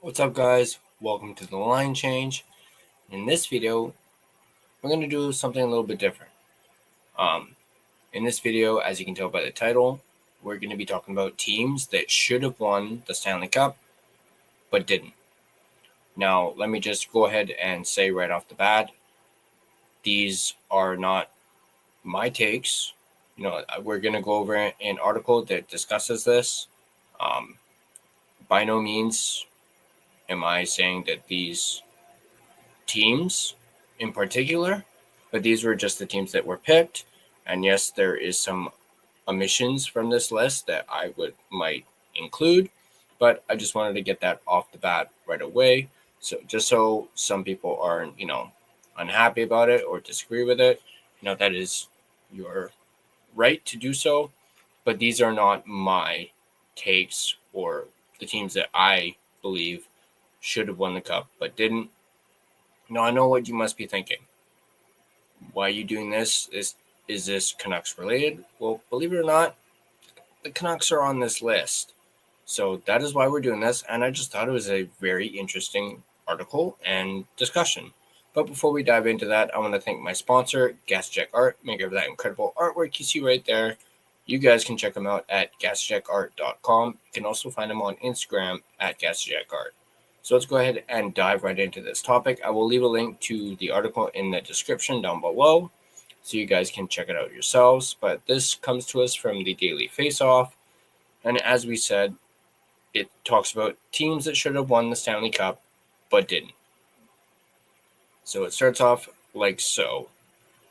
What's up, guys? Welcome to the line change. In this video, we're going to do something a little bit different. In this video, as you can tell by the title, we're going to be talking about teams that should have won the Stanley Cup but didn't. Now, let me just go ahead and say right off the bat, these are not my takes. We're going to go over an article that discusses this. By no means am I saying that these teams in particular, but these were just the teams that were picked. And yes, there is some omissions from this list that I might include, but I just wanted to get that off the bat right away. So just so some people aren't, unhappy about it or disagree with it, that is your right to do so. But these are not my takes or the teams that I believe should have won the cup but didn't. Now, I know what you must be thinking. Why are you doing this? Is this Canucks related? Well, believe it or not, the Canucks are on this list. So that is why we're doing this. And I just thought it was a very interesting article and discussion. But before we dive into that, I want to thank my sponsor, Gassy Jack Art, maker of that incredible artwork you see right there. You guys can check them out at GassyJackArt.com. You can also find them on Instagram at GassyJackArt. So let's go ahead and dive right into this topic. I will leave a link to the article in the description down below so you guys can check it out yourselves. But this comes to us from the Daily Face-Off. And as we said, it talks about teams that should have won the Stanley Cup but didn't. So it starts off like so.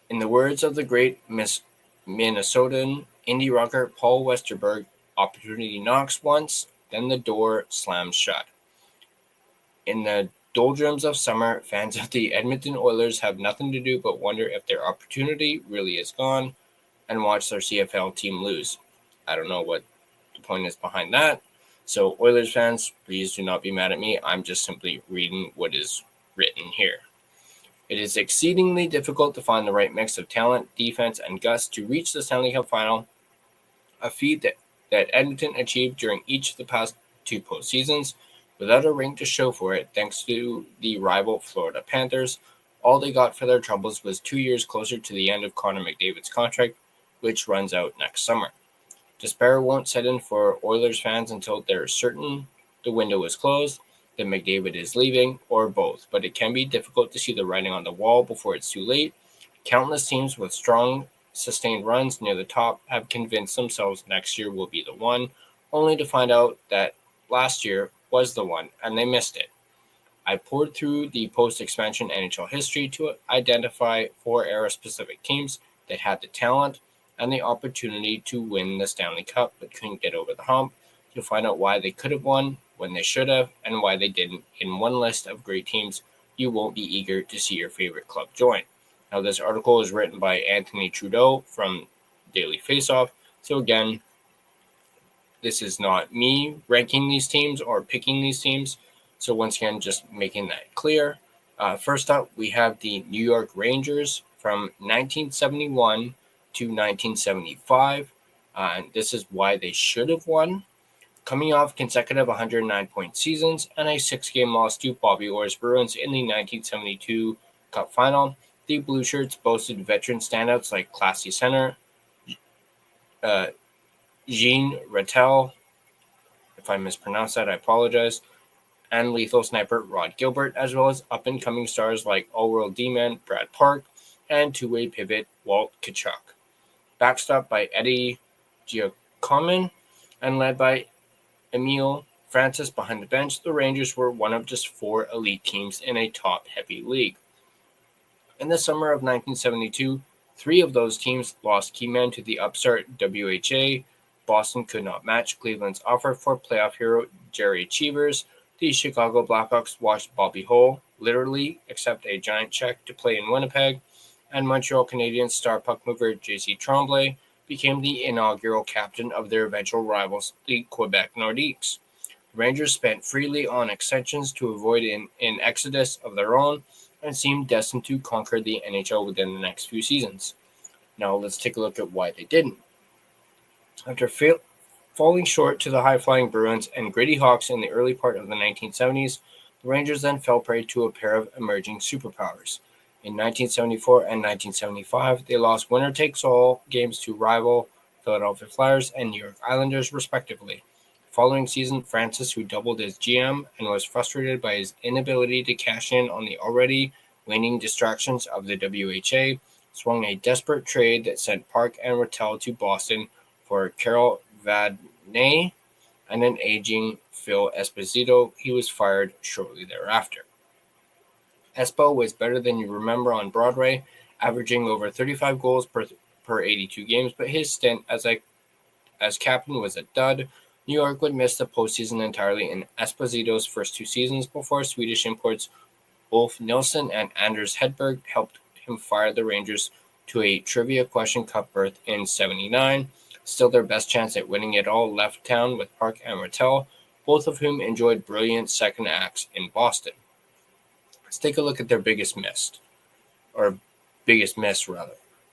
In the words of the great Minnesotan indie rocker Paul Westerberg, opportunity knocks once, then the door slams shut. In the doldrums of summer, fans of the Edmonton Oilers have nothing to do but wonder if their opportunity really is gone and watch their CFL team lose. I don't know what the point is behind that. So Oilers fans, please do not be mad at me. I'm just simply reading what is written here. It is exceedingly difficult to find the right mix of talent, defense, and guts to reach the Stanley Cup final, a feat that Edmonton achieved during each of the past two postseasons. Without a ring to show for it, thanks to the rival Florida Panthers, all they got for their troubles was 2 years closer to the end of Connor McDavid's contract, which runs out next summer. Despair won't set in for Oilers fans until they're certain the window is closed, that McDavid is leaving, or both, but it can be difficult to see the writing on the wall before it's too late. Countless teams with strong, sustained runs near the top have convinced themselves next year will be the one, only to find out that last year was the one, and they missed it. I poured through the post-expansion NHL history to identify 4 era-specific teams that had the talent and the opportunity to win the Stanley Cup but couldn't get over the hump, to find out why they could have won when they should have and why they didn't in one list of great teams you won't be eager to see your favorite club join. Now, this article is written by Anthony Trudeau from Daily Face-Off. So again, this is not me ranking these teams or picking these teams. So once again, just making that clear. First up, we have the New York Rangers from 1971 to 1975. And this is why they should have won. Coming off consecutive 109-point seasons and a 6-game loss to Bobby Orr's Bruins in the 1972 Cup Final, the Blue Shirts boasted veteran standouts like classy center Jean Rattel, if I mispronounced that, I apologize, and lethal sniper Rod Gilbert, as well as up-and-coming stars like all-world D-man Brad Park and two-way pivot Walt Tkachuk. Backstopped by Eddie Giacomin and led by Emile Francis behind the bench, the Rangers were one of just 4 elite teams in a top-heavy league. In the summer of 1972, 3 of those teams lost key men to the upstart WHA. Boston could not match Cleveland's offer for playoff hero Jerry Cheevers. The Chicago Blackhawks watched Bobby Hull literally accept a giant check to play in Winnipeg, and Montreal Canadiens star puck mover J.C. Tremblay became the inaugural captain of their eventual rivals, the Quebec Nordiques. The Rangers spent freely on extensions to avoid an exodus of their own and seemed destined to conquer the NHL within the next few seasons. Now let's take a look at why they didn't. After Falling short to the high-flying Bruins and gritty Hawks in the early part of the 1970s, the Rangers then fell prey to a pair of emerging superpowers. In 1974 and 1975, they lost winner-takes-all games to rival Philadelphia Flyers and New York Islanders, respectively. The following season, Francis, who doubled as GM and was frustrated by his inability to cash in on the already waning distractions of the WHA, swung a desperate trade that sent Park and Rattel to Boston for Carol Vadnais and an aging Phil Esposito. He was fired shortly thereafter. Espo was better than you remember on Broadway, averaging over 35 goals per 82 games, but his stint as captain was a dud. New York would miss the postseason entirely in Esposito's first 2 seasons before Swedish imports Ulf Nilsson and Anders Hedberg helped him fire the Rangers to a Trivia Question Cup berth in '79. Still, their best chance at winning it all left town with Park and Rattel, both of whom enjoyed brilliant second acts in Boston. Let's take a look at their biggest miss.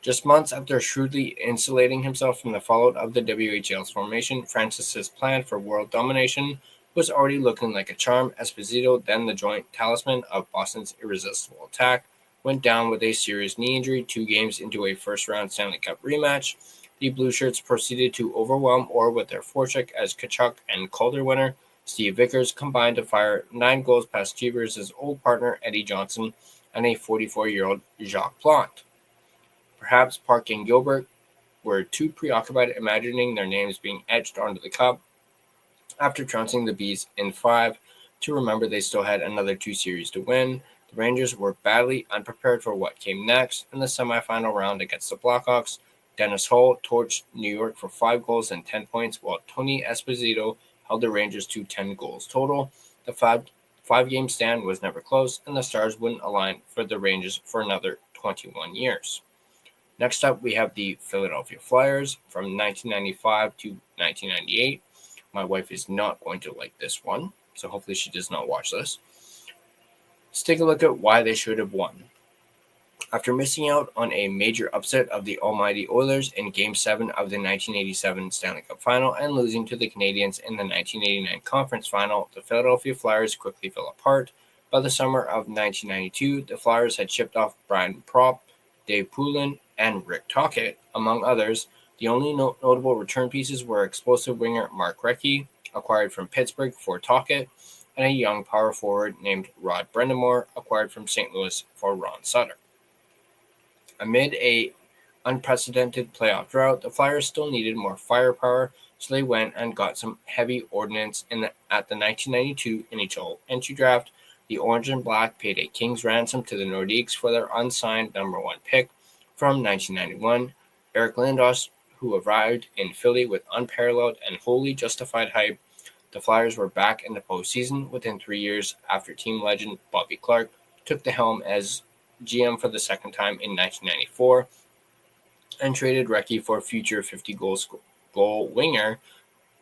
Just months after shrewdly insulating himself from the fallout of the WHL's formation, Francis's plan for world domination was already looking like a charm. Esposito, then the joint talisman of Boston's irresistible attack, went down with a serious knee injury 2 games into a first-round Stanley Cup rematch. The Blue Shirts proceeded to overwhelm Orr with their forecheck as Tkachuk and Calder winner Steve Vickers combined to fire 9 goals past Cheevers' old partner Eddie Johnson and a 44-year-old Jacques Plante. Perhaps Park and Gilbert were too preoccupied imagining their names being etched onto the cup after trouncing the Bees in 5 to remember they still had another 2 series to win. The Rangers were badly unprepared for what came next. In the semifinal round against the Blackhawks, Dennis Hull torched New York for 5 goals and 10 points, while Tony Esposito held the Rangers to 10 goals total. The five-game stand was never close, and the Stars wouldn't align for the Rangers for another 21 years. Next up, we have the Philadelphia Flyers from 1995 to 1998. My wife is not going to like this one, so hopefully she does not watch this. Let's take a look at why they should have won. After missing out on a major upset of the almighty Oilers in Game 7 of the 1987 Stanley Cup Final and losing to the Canadiens in the 1989 Conference Final, the Philadelphia Flyers quickly fell apart. By the summer of 1992, the Flyers had shipped off Brian Propp, Dave Poulin, and Rick Tocchet, among others. The only notable return pieces were explosive winger Mark Recchi, acquired from Pittsburgh for Tocchet, and a young power forward named Rod Brind'Amour, acquired from St. Louis for Ron Sutter. Amid an unprecedented playoff drought, the Flyers still needed more firepower, so they went and got some heavy ordnance at the 1992 NHL entry draft. The Orange and Black paid a king's ransom to the Nordiques for their unsigned number 1 pick from 1991, Eric Lindros, who arrived in Philly with unparalleled and wholly justified hype. The Flyers were back in the postseason within 3 years after team legend Bobby Clarke took the helm as GM for the second time in 1994 and traded Recchi for future 50-goal winger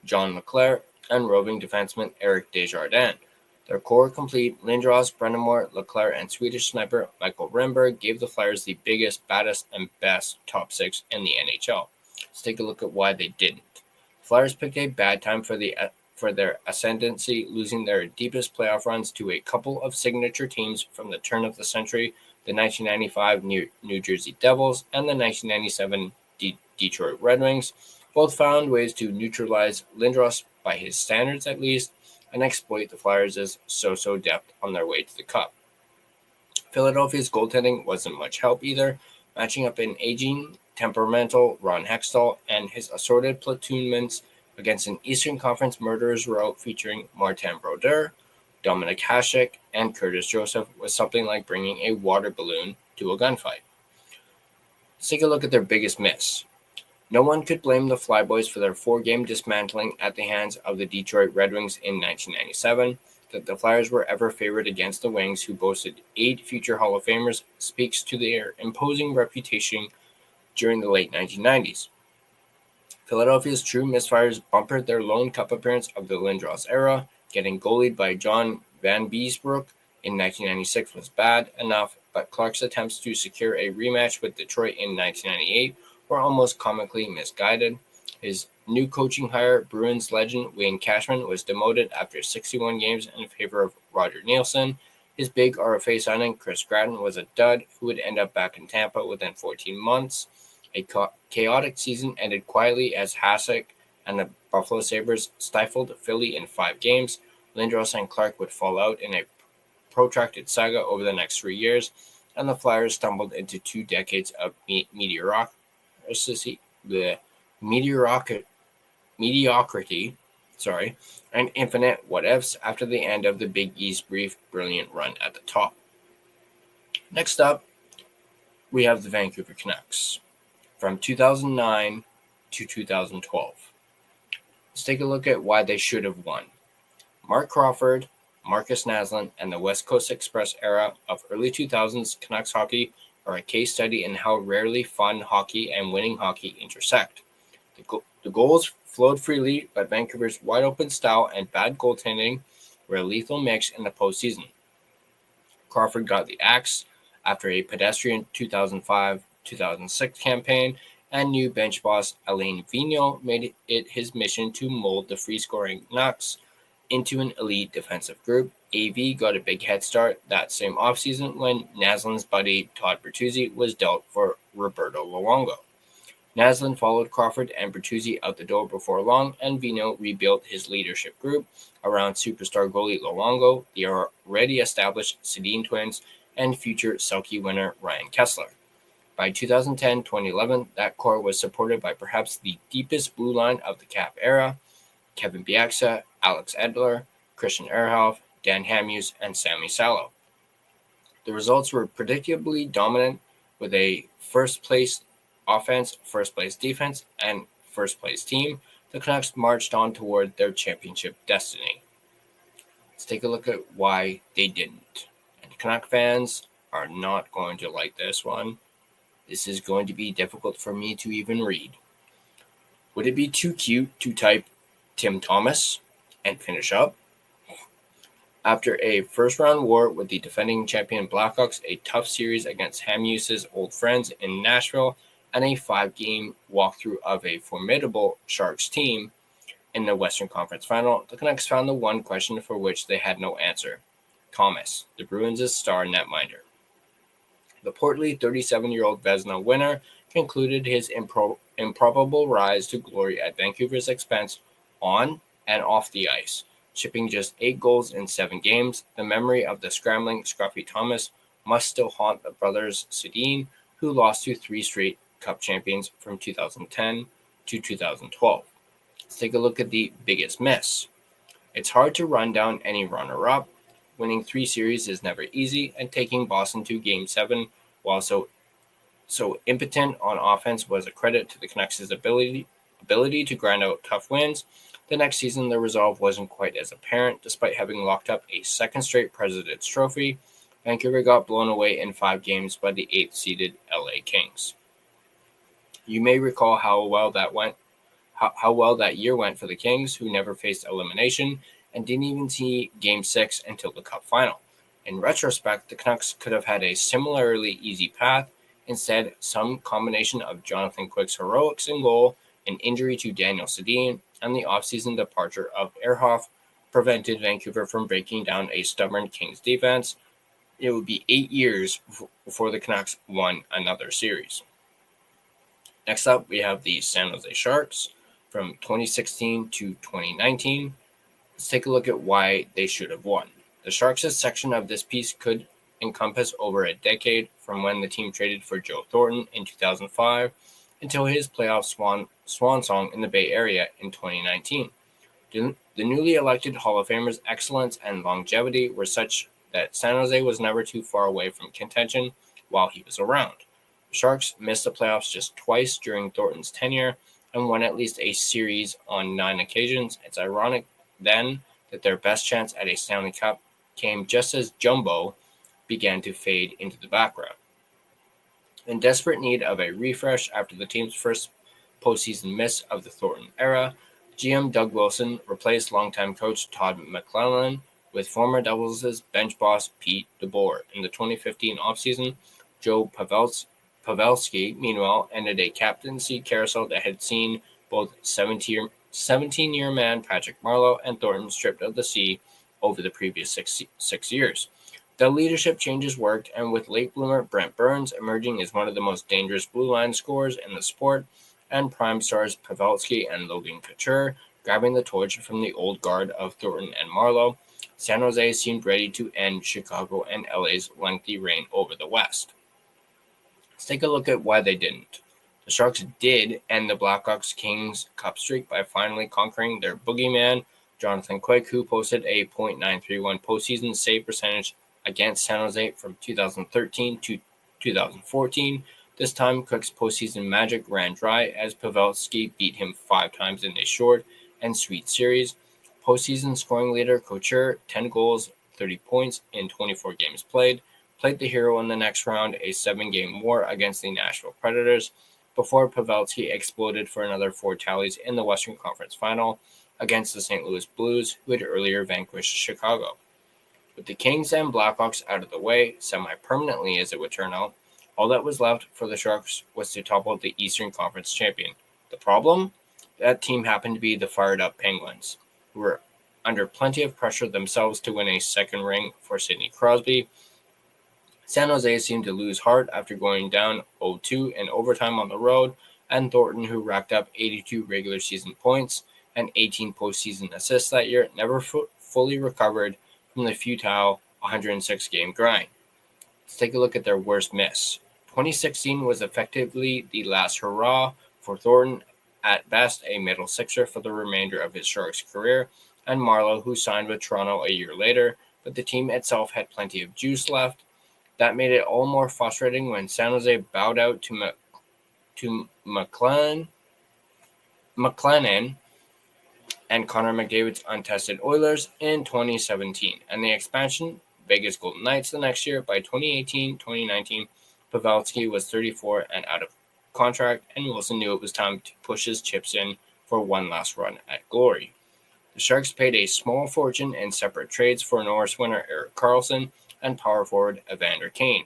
John LeClair and roving defenseman Eric Desjardins. Their core complete, Lindros, Brind'Amour, LeClair, and Swedish sniper Michael Renberg gave the Flyers the biggest, baddest, and best top 6 in the NHL. Let's take a look at why they didn't. The Flyers picked a bad time for their ascendancy, losing their deepest playoff runs to a couple of signature teams from the turn of the century, the 1995 New Jersey Devils and the 1997 Detroit Red Wings. Both found ways to neutralize Lindros by his standards at least, and exploit the Flyers' so-so depth on their way to the Cup. Philadelphia's goaltending wasn't much help either, matching up an aging, temperamental Ron Hextall and his assorted platoonmates against an Eastern Conference murderers row featuring Martin Brodeur, Dominik Hasek, and Curtis Joseph was something like bringing a water balloon to a gunfight. Let's take a look at their biggest miss. No one could blame the Flyboys for their 4-game dismantling at the hands of the Detroit Red Wings in 1997. That the Flyers were ever favored against the Wings, who boasted 8 future Hall of Famers, speaks to their imposing reputation during the late 1990s. Philadelphia's true misfires bumpered their lone Cup appearance of the Lindros era. Getting goalied by John Van Beesbrook in 1996 was bad enough, but Clark's attempts to secure a rematch with Detroit in 1998 were almost comically misguided. His new coaching hire, Bruins legend Wayne Cashman, was demoted after 61 games in favor of Roger Nielsen. His big RFA signing, Chris Gratton, was a dud who would end up back in Tampa within 14 months. A chaotic season ended quietly as Hasek and the Buffalo Sabres stifled Philly in 5 games. Lindros and Clark would fall out in a protracted saga over the next 3 years, and the Flyers stumbled into 2 decades of mediocrity, and infinite what-ifs after the end of the Big E's brief, brilliant run at the top. Next up, we have the Vancouver Canucks from 2009 to 2012. Let's take a look at why they should have won. Mark Crawford, Marcus Naslund, and the West Coast Express era of early 2000s Canucks hockey are a case study in how rarely fun hockey and winning hockey intersect. The goals flowed freely, but Vancouver's wide-open style and bad goaltending were a lethal mix in the postseason. Crawford got the axe after a pedestrian 2005-2006 campaign, and new bench boss Alain Vigneault made it his mission to mold the free-scoring Canucks into an elite defensive group. AV got a big head start that same offseason when Naslund's buddy Todd Bertuzzi was dealt for Roberto Luongo. Naslund followed Crawford and Bertuzzi out the door before long, and Vigneault rebuilt his leadership group around superstar goalie Luongo, the already established Sedin twins, and future Selke winner Ryan Kesler. By 2010-2011, that core was supported by perhaps the deepest blue line of the Cap era: Kevin Bieksa, Alex Edler, Christian Ehrhoff, Dan Hamhuis, and Sami Salo. The results were predictably dominant with a first-place offense, first-place defense, and first-place team. The Canucks marched on toward their championship destiny. Let's take a look at why they didn't. And Canuck fans are not going to like this one. This is going to be difficult for me to even read. Would it be too cute to type Tim Thomas and finish up? After a first-round war with the defending champion Blackhawks, a tough series against Hamhuis's old friends in Nashville, and a 5-game walkthrough of a formidable Sharks team in the Western Conference Final, the Canucks found the one question for which they had no answer: Thomas, the Bruins' star netminder. The portly 37-year-old Vezina winner concluded his improbable rise to glory at Vancouver's expense on and off the ice. Shipping just 8 goals in 7 games, the memory of the scrambling, scruffy Thomas must still haunt the brothers Sedin, who lost to 3 straight Cup champions from 2010 to 2012. Let's take a look at the biggest miss. It's hard to run down any runner-up. Winning 3 series is never easy, and taking Boston to Game 7 while so impotent on offense was a credit to the Canucks' ability to grind out tough wins. The next season, the resolve wasn't quite as apparent. Despite having locked up a second straight President's Trophy, Vancouver got blown away in 5 games by the 8th-seeded LA Kings. You may recall how well that year went for the Kings, who never faced elimination and didn't even see Game 6 until the Cup final. In retrospect, the Canucks could have had a similarly easy path. Instead, some combination of Jonathan Quick's heroics in goal, an injury to Daniel Sedin, and the offseason departure of Ehrhoff prevented Vancouver from breaking down a stubborn Kings defense. It would be 8 years before the Canucks won another series. Next up, we have the San Jose Sharks from 2016 to 2019. Let's take a look at why they should have won. The Sharks' section of this piece could encompass over a decade, from when the team traded for Joe Thornton in 2005 until his playoff swan song in the Bay Area in 2019. The newly elected Hall of Famers' excellence and longevity were such that San Jose was never too far away from contention while he was around. The Sharks missed the playoffs just twice during Thornton's tenure and won at least a series on 9 occasions. It's ironic then that their best chance at a Stanley Cup came just as Jumbo began to fade into the background. In desperate need of a refresh after the team's first postseason miss of the Thornton era, GM Doug Wilson replaced longtime coach Todd McClellan with former Devils' bench boss Pete DeBoer. In the 2015 offseason, Joe Pavelski, meanwhile, ended a captaincy carousel that had seen both 17-year man Patrick Marleau and Thornton stripped of the C over the previous six years. The leadership changes worked, and with late bloomer Brent Burns emerging as one of the most dangerous blue line scorers in the sport, and prime stars Pavelski and Logan Couture grabbing the torch from the old guard of Thornton and Marleau, San Jose seemed ready to end Chicago and LA's lengthy reign over the West. Let's take a look at why they didn't. The Sharks did end the Blackhawks Kings Cup streak by finally conquering their boogeyman, Jonathan Quick, who posted a .931 postseason save percentage against San Jose from 2013 to 2014. This time, Quick's postseason magic ran dry as Pavelski beat him 5 times in a short and sweet series. Postseason scoring leader Couture, 10 goals, 30 points in 24 games played the hero in the next round, a 7-game war against the Nashville Predators, before Pavelski exploded for another 4 tallies in the Western Conference Final against the St. Louis Blues, who had earlier vanquished Chicago. With the Kings and Blackhawks out of the way, semi-permanently as it would turn out, all that was left for the Sharks was to topple the Eastern Conference champion. The problem? That team happened to be the fired-up Penguins, who were under plenty of pressure themselves to win a second ring for Sidney Crosby. San Jose seemed to lose heart after going down 0-2 in overtime on the road, and Thornton, who racked up 82 regular season points and 18 postseason assists that year, never fully recovered from the futile 106-game grind. Let's take a look at their worst miss. 2016 was effectively the last hurrah for Thornton, at best a middle sixer for the remainder of his Sharks career, and Marleau, who signed with Toronto a year later, but the team itself had plenty of juice left. That made it all more frustrating when San Jose bowed out to McLennan and Connor McDavid's untested Oilers in 2017, and the expansion Vegas Golden Knights the next year. By 2018-2019, Pavelski was 34 and out of contract, and Wilson knew it was time to push his chips in for one last run at glory. The Sharks paid a small fortune in separate trades for Norris winner Erik Karlsson and power forward Evander Kane.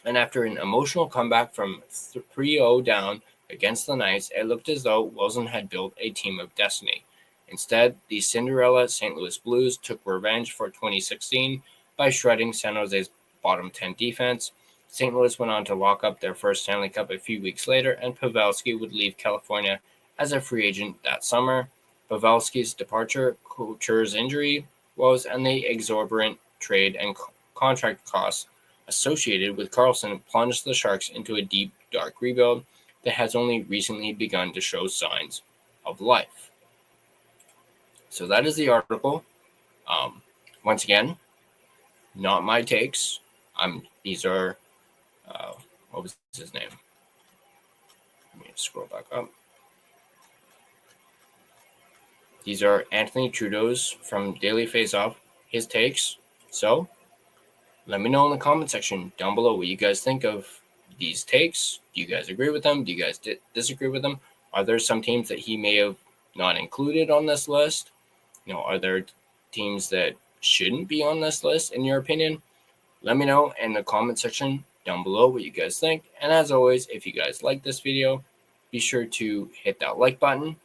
And after an emotional comeback from 3-0 down against the Knights, it looked as though Wilson had built a team of destiny. Instead, the Cinderella St. Louis Blues took revenge for 2016 by shredding San Jose's bottom 10 defense. St. Louis went on to lock up their first Stanley Cup a few weeks later, and Pavelski would leave California as a free agent that summer. Pavelski's departure, Couture's injury woes, and the exorbitant trade and contract costs associated with Karlsson plunged the Sharks into a deep, dark rebuild that has only recently begun to show signs of life. So that is the article. Once again, not my takes. These are, what was his name? Let me scroll back up. These are Anthony Trudeau's from Daily Face-Off, his takes. So let me know in the comment section down below what you guys think of these takes. Do you guys agree with them? Do you guys disagree with them? Are there some teams that he may have not included on this list? Are there teams that shouldn't be on this list in your opinion? Let me know in the comment section down below what you guys think. And as always, if you guys like this video, be sure to hit that like button.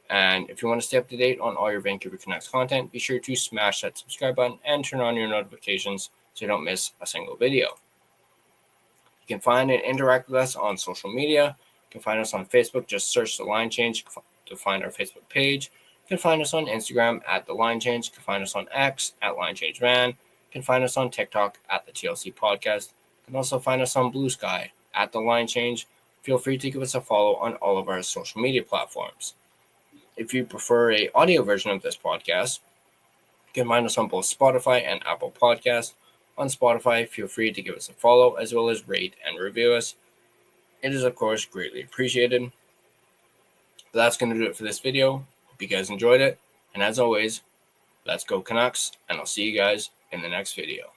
And if you want to stay up to date on all your Vancouver Canucks content, be sure to smash that subscribe button and turn on your notifications so you don't miss a single video. You can find and interact with us on social media. You can find us on Facebook. Just search The Line Change to find our Facebook page. You can find us on Instagram at The Line Change. You can find us on X at Line Change Man. You can find us on TikTok at The TLC Podcast. You can also find us on Blue Sky at The Line Change. Feel free to give us a follow on all of our social media platforms. If you prefer an audio version of this podcast, you can find us on both Spotify and Apple Podcasts. On Spotify, feel free to give us a follow as well as rate and review us. It is, of course, greatly appreciated. But that's going to do it for this video. Hope you guys enjoyed it. And as always, let's go Canucks, and I'll see you guys in the next video.